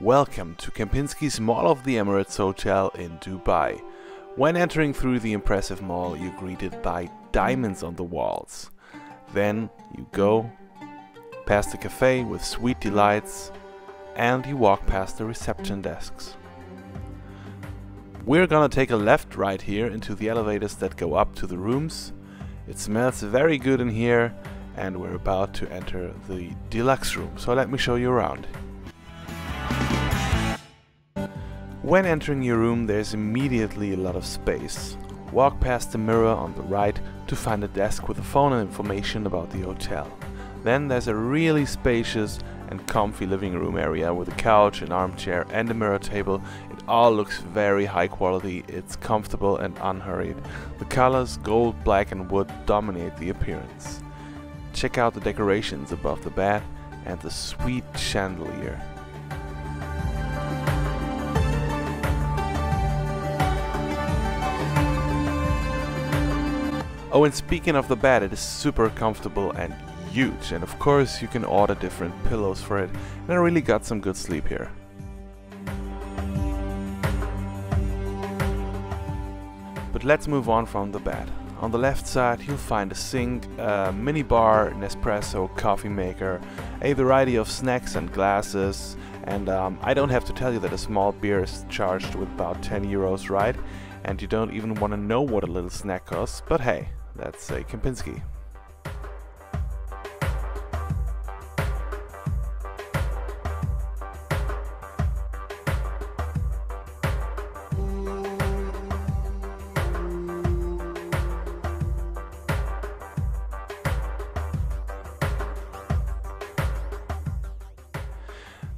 Welcome to Kempinski's Mall of the Emirates Hotel in Dubai. When entering through the impressive mall, you're greeted by diamonds on the walls. Then you go past the cafe with sweet delights and you walk past the reception desks. We're gonna take a left right here into the elevators that go up to the rooms. It smells very good in here and we're about to enter the deluxe room, so let me show you around. When entering your room, there's immediately a lot of space. Walk past the mirror on the right to find a desk with a phone and information about the hotel. Then there's a really spacious and comfy living room area with a couch, an armchair and a mirror table. It all looks very high quality, it's comfortable and unhurried. The colors gold, black and wood dominate the appearance. Check out the decorations above the bed and the sweet chandelier. Oh, and speaking of the bed, it is super comfortable and huge, and of course you can order different pillows for it, and I really got some good sleep here. But let's move on from the bed. On the left side you'll find a sink, a mini bar, Nespresso, coffee maker, a variety of snacks and glasses, and I don't have to tell you that a small beer is charged with about 10 euros, right? And you don't even want to know what a little snack costs, but hey, that's a Kempinski.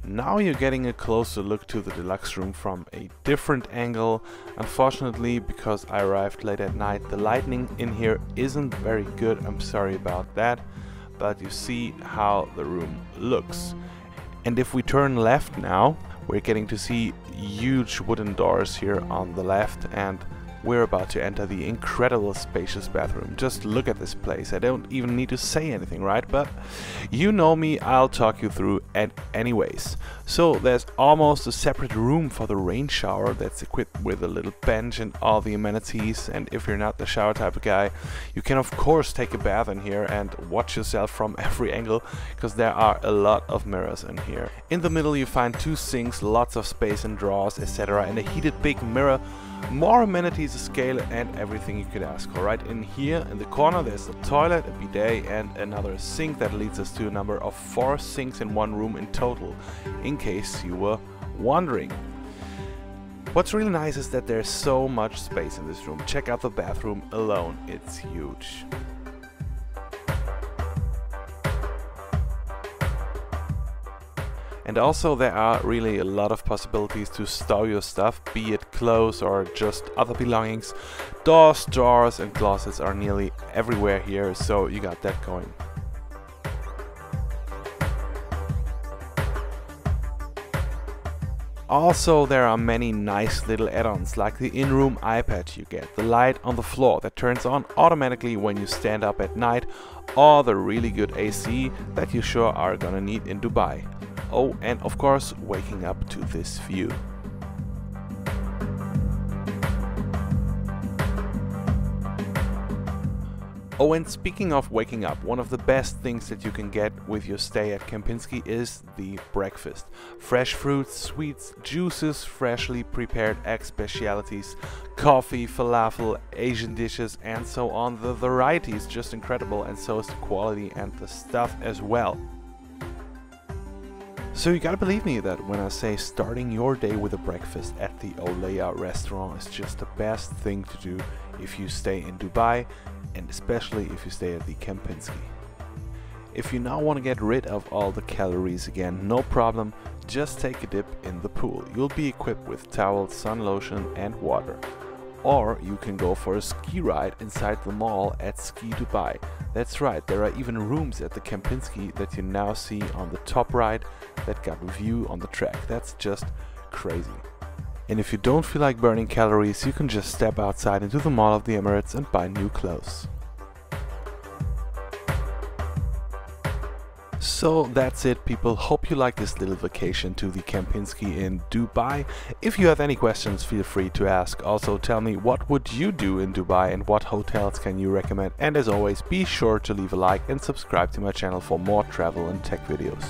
Now you're getting a closer look to the deluxe room from a different angle. Unfortunately, because I arrived late at night, the lighting in here isn't very good. I'm sorry about that, but you see how the room looks. And if we turn left now, we're getting to see huge wooden doors here on the left, and we're about to enter the incredible spacious bathroom. Just look at this place. I don't even need to say anything, right? But you know me, I'll talk you through it anyways. So there's almost a separate room for the rain shower that's equipped with a little bench and all the amenities. And if you're not the shower type of guy, you can of course take a bath in here and watch yourself from every angle, because there are a lot of mirrors in here. In the middle you find two sinks, lots of space and drawers, etc., and a heated big mirror. More amenities, a scale and everything you could ask for. Right in here in the corner there's a toilet, a bidet and another sink. That leads us to a number of 4 sinks in one room in total, in case you were wondering. What's really nice is that there's so much space in this room. Check out the bathroom alone, it's huge. And also there are really a lot of possibilities to store your stuff, be it clothes or just other belongings. Doors, drawers and closets are nearly everywhere here, so you got that going. Also there are many nice little add-ons, like the in-room iPad you get, the light on the floor that turns on automatically when you stand up at night, or the really good AC that you sure are gonna need in Dubai. Oh, and of course, waking up to this view. Oh, and speaking of waking up, one of the best things that you can get with your stay at Kempinski is the breakfast. Fresh fruits, sweets, juices, freshly prepared egg specialities, coffee, falafel, Asian dishes, and so on. The variety is just incredible, and so is the quality and the stuff as well. So you gotta believe me that when I say starting your day with a breakfast at the Oleya restaurant is just the best thing to do if you stay in Dubai, and especially if you stay at the Kempinski. If you now want to get rid of all the calories again, no problem, just take a dip in the pool. You'll be equipped with towels, sun lotion and water. Or you can go for a ski ride inside the mall at Ski Dubai. That's right, there are even rooms at the Kempinski that you now see on the top right that got a view on the track. That's just crazy. And if you don't feel like burning calories, you can just step outside into the Mall of the Emirates and buy new clothes. So that's it, people. Hope you like this little vacation to the Kempinski in Dubai. If you have any questions, feel free to ask. Also tell me, what would you do in Dubai and what hotels can you recommend? And as always, be sure to leave a like and subscribe to my channel for more travel and tech videos.